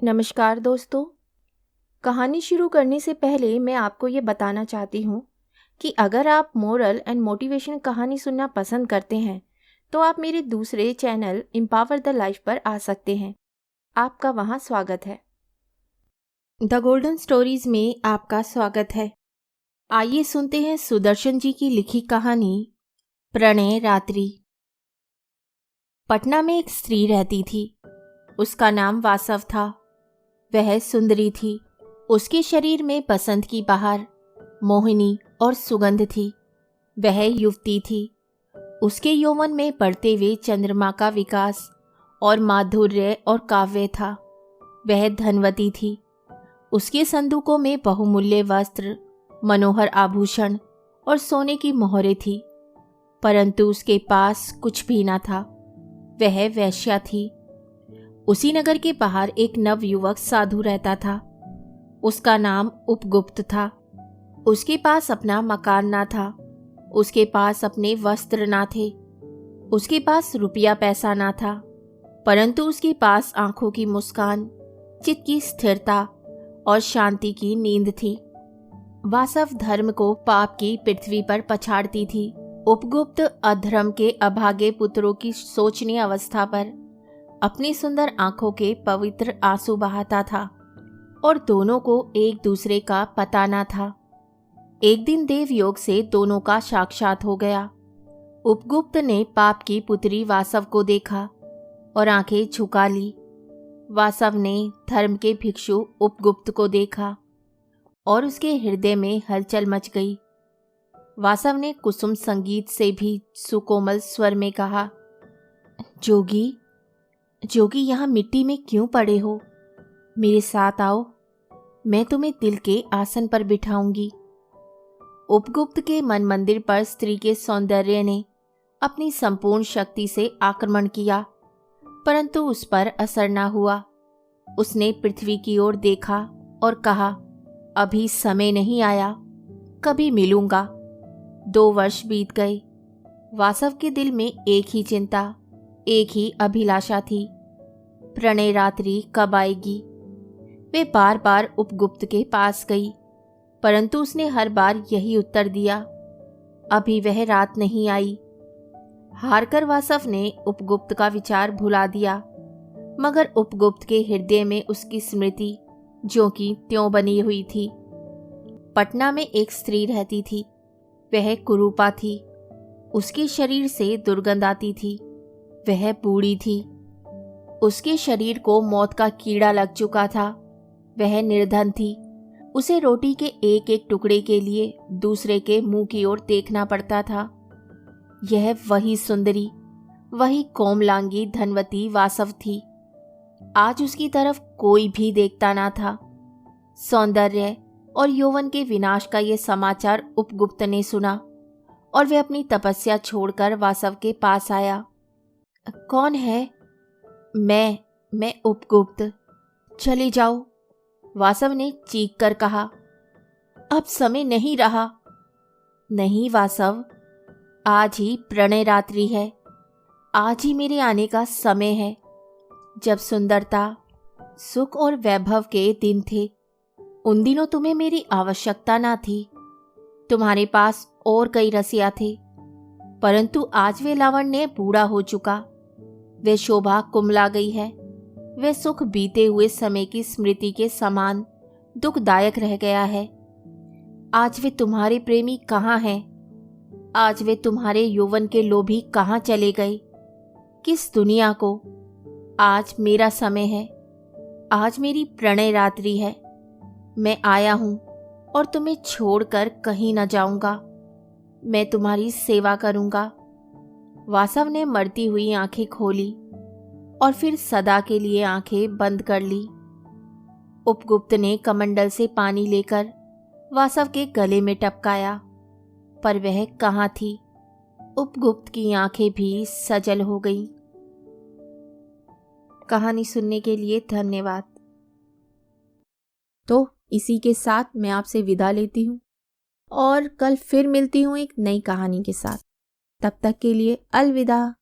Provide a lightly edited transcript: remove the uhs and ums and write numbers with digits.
नमस्कार दोस्तों। कहानी शुरू करने से पहले मैं आपको ये बताना चाहती हूँ कि अगर आप मोरल एंड मोटिवेशन कहानी सुनना पसंद करते हैं तो आप मेरे दूसरे चैनल एम्पावर द लाइफ पर आ सकते हैं। आपका वहाँ स्वागत है। द गोल्डन स्टोरीज में आपका स्वागत है। आइए सुनते हैं सुदर्शन जी की लिखी कहानी प्रणय रात्रि। पटना में एक स्त्री रहती थी। उसका नाम वासव था। वह सुंदरी थी। उसके शरीर में बसंत की बहार, मोहिनी और सुगंध थी। वह युवती थी। उसके यौवन में बढ़ते हुए चंद्रमा का विकास और माधुर्य और काव्य था। वह धनवती थी। उसके संदूकों में बहुमूल्य वस्त्र, मनोहर आभूषण और सोने की मोहरें थी, परंतु उसके पास कुछ भी न था। वह वेश्या थी। उसी नगर के बाहर एक नवयुवक साधु रहता था। उसका नाम उपगुप्त था। उसके पास अपना मकान ना था। उसके पास अपने वस्त्र ना थे। उसके पास रुपया पैसा ना था, परंतु उसके पास आंखों की मुस्कान, चित्त की स्थिरता और शांति की नींद थी। वासव धर्म को पाप की पृथ्वी पर पछाड़ती थी। उपगुप्त अधर्म के अभागे पुत्रों की शोचनीय अवस्था पर अपनी सुंदर आंखों के पवित्र आंसू बहाता था और दोनों को एक दूसरे का पता न था। एक दिन देवयोग से दोनों का साक्षात हो गया। उपगुप्त ने पाप की पुत्री वासव को देखा और आंखें झुका ली। वासव ने धर्म के भिक्षु उपगुप्त को देखा और उसके हृदय में हलचल मच गई। वासव ने कुसुम संगीत से भी सुकोमल स्वर में कहा, जोगी जोगी, यहाँ मिट्टी में क्यों पड़े हो? मेरे साथ आओ, मैं तुम्हें दिल के आसन पर बिठाऊंगी। उपगुप्त के मन मंदिर पर स्त्री के सौंदर्य ने अपनी संपूर्ण शक्ति से आक्रमण किया, परंतु उस पर असर न हुआ। उसने पृथ्वी की ओर देखा और कहा, अभी समय नहीं आया, कभी मिलूंगा। 2 वर्ष बीत गए। वासव के दिल में एक ही चिंता, एक ही अभिलाषा थी, प्रणय रात्रि कब आएगी। वे बार बार उपगुप्त के पास गई, परंतु उसने हर बार यही उत्तर दिया, अभी वह रात नहीं आई। हारकर वासव ने उपगुप्त का विचार भुला दिया, मगर उपगुप्त के हृदय में उसकी स्मृति ज्यों की त्यों बनी हुई थी। पटना में एक स्त्री रहती थी। वह कुरूपा थी। उसके शरीर से दुर्गंध आती थी। वह बूढ़ी थी। उसके शरीर को मौत का कीड़ा लग चुका था। वह निर्धन थी। उसे रोटी के एक एक टुकड़े के लिए दूसरे के मुंह की ओर देखना पड़ता था। यह वही सुंदरी, वही कोमलांगी धनवती वासव थी। आज उसकी तरफ कोई भी देखता ना था। सौंदर्य और यौवन के विनाश का यह समाचार उपगुप्त ने सुना और वह अपनी तपस्या छोड़कर वासव के पास आया। कौन है? मैं उपगुप्त। चले जाओ, वासव ने चीख कर कहा। अब समय नहीं रहा। नहीं वासव, आज ही प्रणय रात्रि है। आज ही मेरे आने का समय है। जब सुंदरता, सुख और वैभव के दिन थे, उन दिनों तुम्हें मेरी आवश्यकता ना थी। तुम्हारे पास और कई रसिया थे, परंतु आज वे लावण्य बूढ़ा हो चुका। वे शोभा कुमला गई है। वे सुख बीते हुए समय की स्मृति के समान दुखदायक रह गया है। आज वे तुम्हारे प्रेमी कहाँ हैं? आज वे तुम्हारे यौवन के लोभी कहाँ चले गए? किस दुनिया को? आज मेरा समय है। आज मेरी प्रणय रात्रि है। मैं आया हूं और तुम्हें छोड़कर कहीं न जाऊंगा। मैं तुम्हारी सेवा करूंगा। वासव ने मरती हुई आंखें खोली और फिर सदा के लिए आंखें बंद कर ली। उपगुप्त ने कमंडल से पानी लेकर वासव के गले में टपकाया, पर वह कहाँ थी? उपगुप्त की आंखें भी सजल हो गईं। कहानी सुनने के लिए धन्यवाद। तो इसी के साथ मैं आपसे विदा लेती हूँ और कल फिर मिलती हूँ एक नई कहानी के साथ। तब तक के लिए अलविदा।